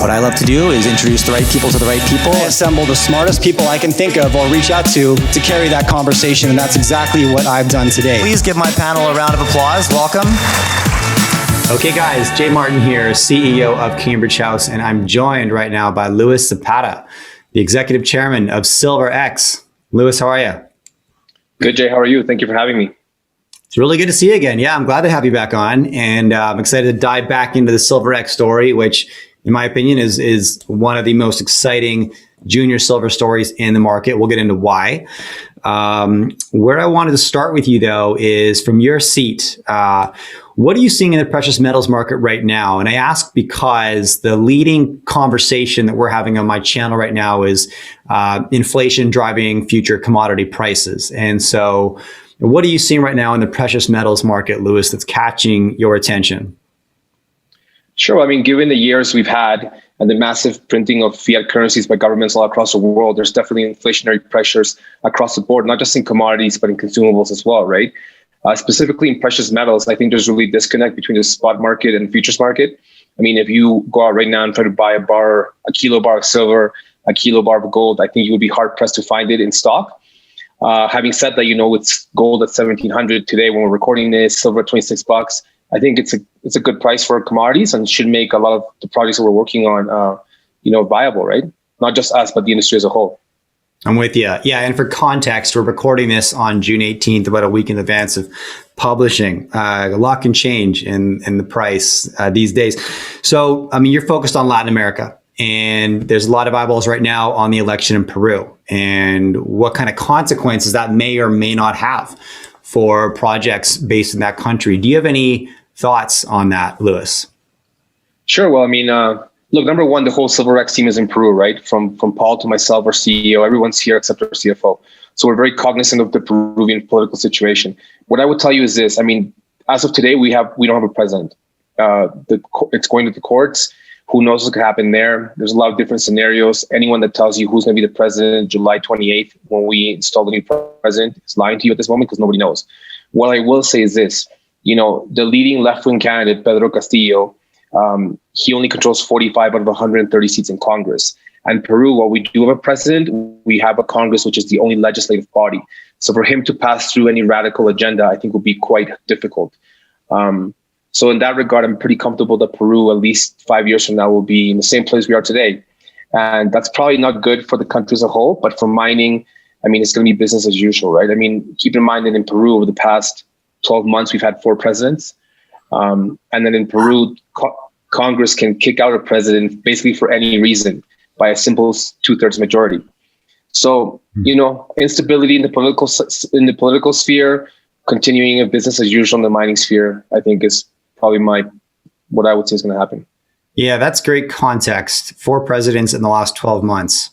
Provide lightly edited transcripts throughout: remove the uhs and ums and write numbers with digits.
What I love to do is introduce the right people to the right people. I assemble the smartest people I can think of or reach out to carry that conversation, and that's exactly what I've done today. Please give my panel a round of applause. Welcome. Okay, guys, Jay Martin here, CEO of Cambridge House, and I'm joined right now by Luis Zapata, the executive chairman of SilverX. Luis, how are you? Good, Jay. How are you? Thank you for having me. It's really good to see you again. Yeah, I'm glad to have you back on, and I'm excited to dive back into the SilverX story, which, in my opinion, is one of the most exciting junior silver stories in the market. We'll get into why. Where I wanted to start with you, though, is from your seat. What are you seeing in the precious metals market right now? And I ask because the leading conversation that we're having on my channel right now is inflation driving future commodity prices. And so what are you seeing right now in the precious metals market, Luis, that's catching your attention? Sure. I mean, given the years we've had and the massive printing of fiat currencies by governments all across the world, there's definitely inflationary pressures across the board, not just in commodities, but in consumables as well, right? Specifically in precious metals, I think there's really a disconnect between the spot market and the futures market. I mean, if you go out right now and try to buy a kilo bar of silver, a kilo bar of gold, I think you would be hard pressed to find it in stock. Having said that, it's gold at 1,700 today when we're recording this, silver at $26. I think it's a good price for commodities and should make a lot of the projects that we're working on, viable, right? Not just us, but the industry as a whole. I'm with you. Yeah. And for context, we're recording this on June 18th, about a week in advance of publishing. A lot can change in the price these days. So, I mean, you're focused on Latin America, and there's a lot of eyeballs right now on the election in Peru and what kind of consequences that may or may not have for projects based in that country. Do you have any thoughts on that, Luis? Sure. Well, I mean, look, number one, the whole SilverX team is in Peru, right? From Paul to myself, our CEO, everyone's here except our CFO. So we're very cognizant of the Peruvian political situation. What I would tell you is this. I mean, as of today, we don't have a president. It's going to the courts. Who knows what could happen there? There's a lot of different scenarios. Anyone that tells you who's going to be the president July 28th when we install the new president is lying to you at this moment because nobody knows. What I will say is this. The leading left-wing candidate, Pedro Castillo, he only controls 45 out of 130 seats in Congress. And Peru, while we do have a president, we have a Congress, which is the only legislative body. So for him to pass through any radical agenda, I think would be quite difficult. So in that regard, I'm pretty comfortable that Peru, at least 5 years from now, will be in the same place we are today. And that's probably not good for the country as a whole, but for mining, I mean, it's going to be business as usual, right? I mean, keep in mind that in Peru, over the past 12 months, we've had 4 presidents. And then in Peru, Congress can kick out a president basically for any reason by a simple 2/3 majority. So, instability in the political sphere, continuing a business as usual in the mining sphere, I think is probably what I would say is going to happen. Yeah, that's great context. 4 presidents in the last 12 months.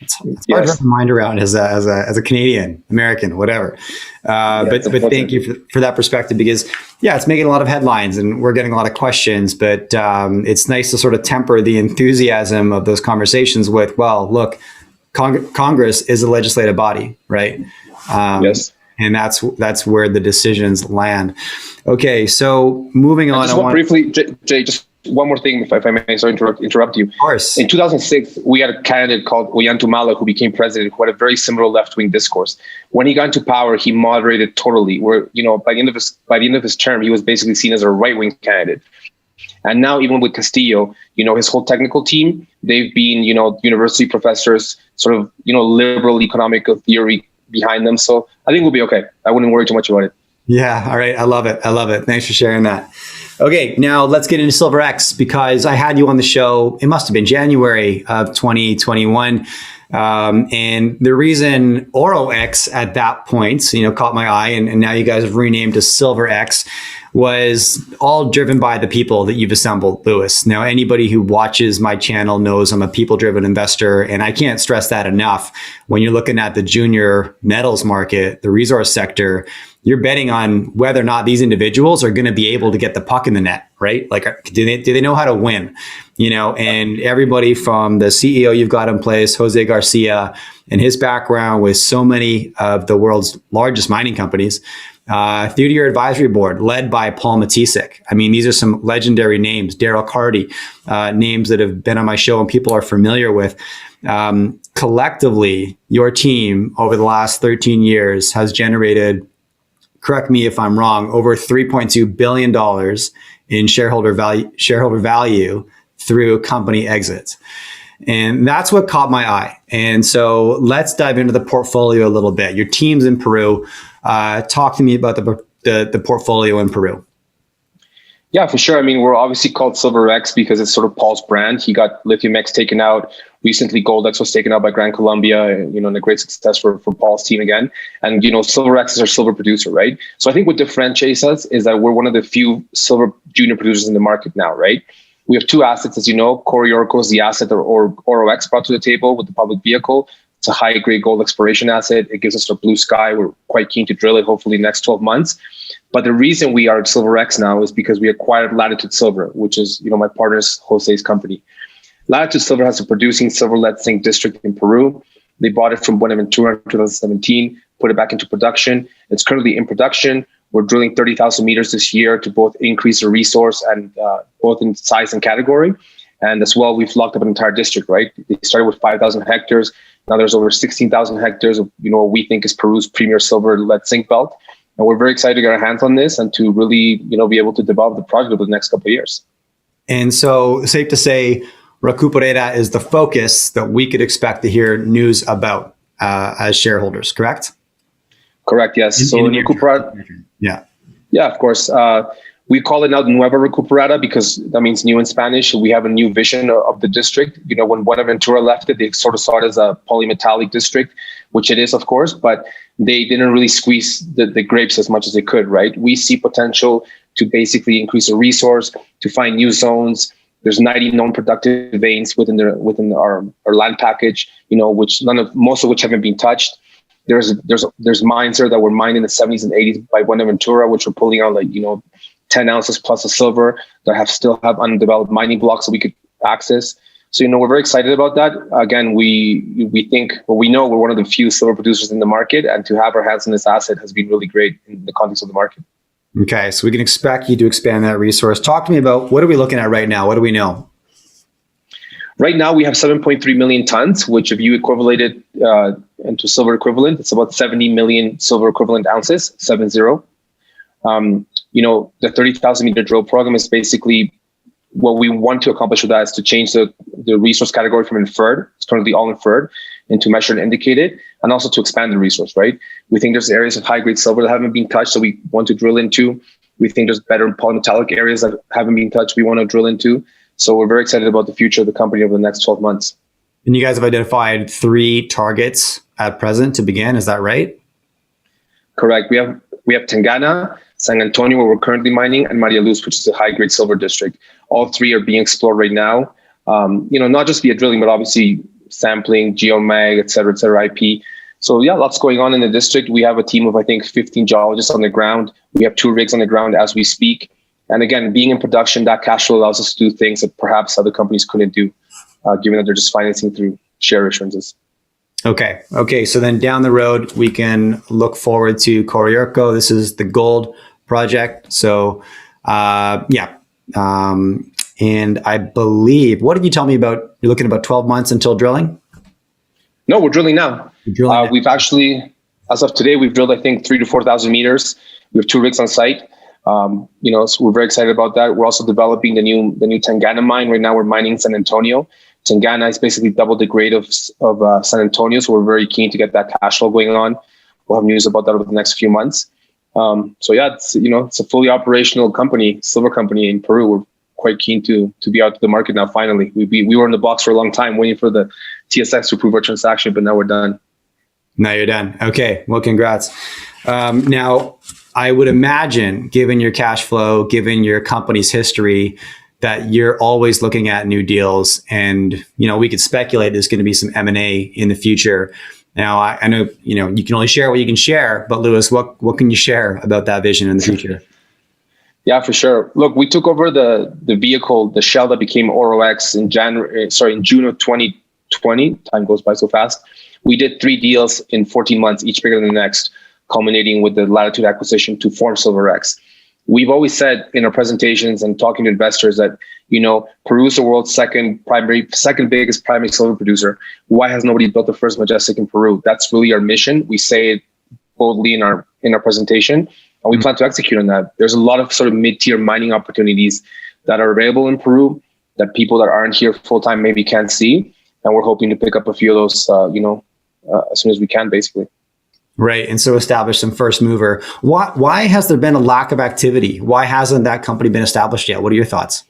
It's hard to wrap my mind around as a Canadian, American, whatever. But thank you for that perspective, because it's making a lot of headlines and we're getting a lot of questions, but it's nice to sort of temper the enthusiasm of those conversations with, well, look, Congress is a legislative body, right? Yes. And that's where the decisions land. Okay, so moving on. Briefly, Jay, just one more thing, if I may, sorry to interrupt you. Of course. In 2006, we had a candidate called Ollantaytamala who became president, who had a very similar left-wing discourse. When he got into power, he moderated totally. Where by the end of his term, he was basically seen as a right-wing candidate. And now, even with Castillo, his whole technical team, they've been, university professors, sort of, liberal economic theory behind them. So I think we'll be okay. I wouldn't worry too much about it. Yeah. All right. I love it. Thanks for sharing that. Okay. Now let's get into SilverX, because I had you on the show. It must have been January of 2021. And the reason OroX at that point, caught my eye, and now you guys have renamed to SilverX, was all driven by the people that you've assembled, Luis. Now, anybody who watches my channel knows I'm a people-driven investor, and I can't stress that enough. When you're looking at the junior metals market, the resource sector, you're betting on whether or not these individuals are going to be able to get the puck in the net, right? Like, do they know how to win? And everybody from the CEO you've got in place, Jose Garcia, and his background with so many of the world's largest mining companies, through to your advisory board, led by Paul Majestic. I mean, these are some legendary names, Daryl Carty, names that have been on my show and people are familiar with. Collectively, your team over the last 13 years has generated, correct me if I'm wrong, over $3.2 billion in shareholder value through company exits. And that's what caught my eye. And so let's dive into the portfolio a little bit. Your team's in Peru. Talk to me about the portfolio in Peru. Yeah, for sure. I mean, we're obviously called SilverX because it's sort of Paul's brand. He got LithiumX taken out. Recently, GoldX was taken out by Gran Colombia, and a great success for Paul's team again. And, SilverX is our silver producer, right? So I think what differentiates us is that we're one of the few silver junior producers in the market now, right? We have two assets, as you know. Coriorcco is the asset that OroX brought to the table with the public vehicle. It's a high-grade gold exploration asset. It gives us a blue sky. We're quite keen to drill it, hopefully next 12 months. But the reason we are at SilverX now is because we acquired Latitude Silver, which is, my partner's Jose's company. Latitude Silver has a producing silver lead zinc district in Peru. They bought it from Buenaventura in 2017, put it back into production. It's currently in production. We're drilling 30,000 meters this year to both increase the resource and both in size and category. And as well, we've locked up an entire district, right? They started with 5,000 hectares. Now there's over 16,000 hectares of, what we think is Peru's premier silver lead zinc belt. And we're very excited to get our hands on this and to really, be able to develop the project over the next couple of years. And so safe to say, Recuperada is the focus that we could expect to hear news about as shareholders, correct? Correct, yes. So Recuperada, yeah, of course. We call it now Nueva Recuperada because that means new in Spanish. We have a new vision of the district. When Buenaventura left it, they sort of saw it as a polymetallic district, which it is, of course, but they didn't really squeeze the grapes as much as they could, right? We see potential to basically increase the resource, to find new zones. There's 90 known productive veins within our land package, which most of which haven't been touched. There's mines there that were mined in the 70s and 80s by Buenaventura, which were pulling out 10 ounces plus of silver that still have undeveloped mining blocks that we could access. So, we're very excited about that. Again, we think, we know we're one of the few silver producers in the market, and to have our hands on this asset has been really great in the context of the market. Okay, so we can expect you to expand that resource. Talk to me about what are we looking at right now? What do we know? Right now, we have 7.3 million tons, which if you equivalent it into silver equivalent, it's about 70 million silver equivalent ounces, 70. The 30,000 meter drill program is basically what we want to accomplish with that is to change the resource category from inferred, it's currently all inferred, into measured and indicated, and also to expand the resource, right? We think there's areas of high-grade silver that haven't been touched, so we want to drill into. We think there's better polymetallic areas that haven't been touched, we want to drill into. So we're very excited about the future of the company over the next 12 months. And you guys have identified 3 targets at present to begin, is that right? Correct. We have Tangana, San Antonio, where we're currently mining, and Maria Luz, which is a high-grade silver district. All 3 are being explored right now. Not just via drilling, but obviously sampling, geomag, et cetera, IP. So yeah, lots going on in the district. We have a team of, I think, 15 geologists on the ground. We have 2 rigs on the ground as we speak. And again, being in production, that cash flow allows us to do things that perhaps other companies couldn't do, given that they're just financing through share issuances. Okay. So then down the road, we can look forward to Coriorcco. This is the gold project. So and I believe, what did you tell me about? You're looking at about 12 months until drilling? No, we're drilling now. We've actually, as of today, we've drilled, I think, 3,000 to 4,000 meters. We have 2 rigs on site. So we're very excited about that. We're also developing the new Tangana mine. Right now, we're mining San Antonio. Tangana is basically double the grade of San Antonio. So we're very keen to get that cash flow going on. We'll have news about that over the next few months. It's a fully operational company, silver company in Peru. We're quite keen to be out to the market now. Finally, we were in the box for a long time waiting for the TSX to approve our transaction, but now we're done. Now you're done. Okay. Well, congrats. Now, I would imagine, given your cash flow, given your company's history, that you're always looking at new deals, and we could speculate there's going to be some M&A in the future. Now, I know you can only share what you can share, but Luis, what can you share about that vision in the future? Yeah, for sure. Look, we took over the vehicle, the shell that became OroX in June of 2020. Time goes by so fast. We did 3 deals in 14 months, each bigger than the next. culminating with the Latitude acquisition to form SilverX. We've always said in our presentations and talking to investors that, Peru is the world's second biggest primary silver producer. Why has nobody built the first Majestic in Peru? That's really our mission. We say it boldly in our presentation, and we plan to execute on that. There's a lot of sort of mid-tier mining opportunities that are available in Peru that people that aren't here full-time maybe can't see, and we're hoping to pick up a few of those, as soon as we can, basically. Right. And so establish some first mover. Why has there been a lack of activity? Why hasn't that company been established yet? What are your thoughts?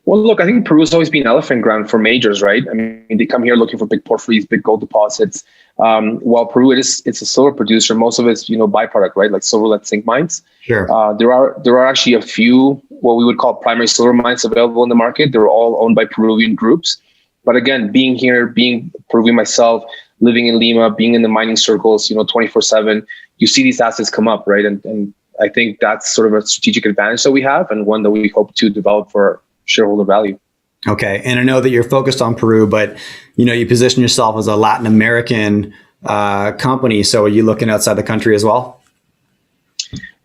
Well, look, I think Peru has always been elephant ground for majors, right? I mean, they come here looking for big porphyries, big gold deposits. While Peru, it's a silver producer, most of it's, byproduct, right? Like silver lead zinc mines. Sure. There are actually a few, what we would call primary silver mines available in the market. They're all owned by Peruvian groups. But again, being here, being Peruvian myself, living in Lima, being in the mining circles, 24/7, you see these assets come up, right? And I think that's sort of a strategic advantage that we have, and one that we hope to develop for shareholder value. Okay. And I know that you're focused on Peru, but you position yourself as a Latin American company. So are you looking outside the country as well?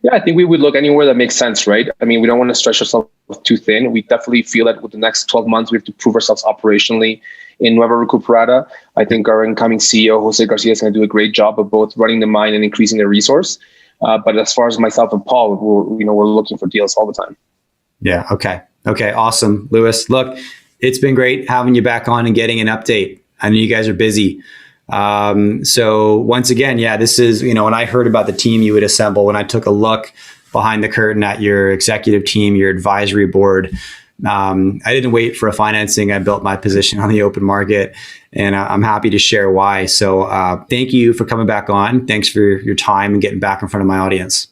Yeah, I think we would look anywhere that makes sense, right? I mean, we don't want to stretch ourselves too thin. We definitely feel that with the next 12 months, we have to prove ourselves operationally in Nueva Recuperada. I think our incoming CEO, Jose Garcia, is going to do a great job of both running the mine and increasing the resource. But as far as myself and Paul, we're looking for deals all the time. Yeah. Okay. Awesome. Luis, look, it's been great having you back on and getting an update. I know you guys are busy. So once again, this is, when I heard about the team you would assemble, when I took a look behind the curtain at your executive team, your advisory board, I didn't wait for a financing. I built my position on the open market, and I'm happy to share why. So thank you for coming back on. Thanks for your time and getting back in front of my audience.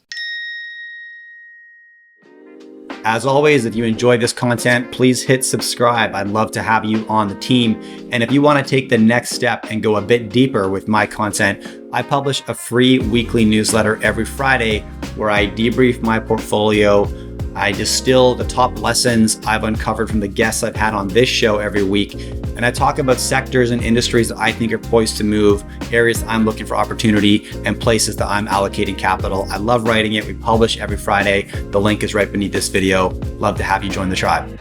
As always, if you enjoyed this content, please hit subscribe. I'd love to have you on the team. And if you want to take the next step and go a bit deeper with my content, I publish a free weekly newsletter every Friday where I debrief my portfolio. I distill the top lessons I've uncovered from the guests I've had on this show every week. And I talk about sectors and industries that I think are poised to move, areas that I'm looking for opportunity, and places that I'm allocating capital. I love writing it. We publish every Friday. The link is right beneath this video. Love to have you join the tribe.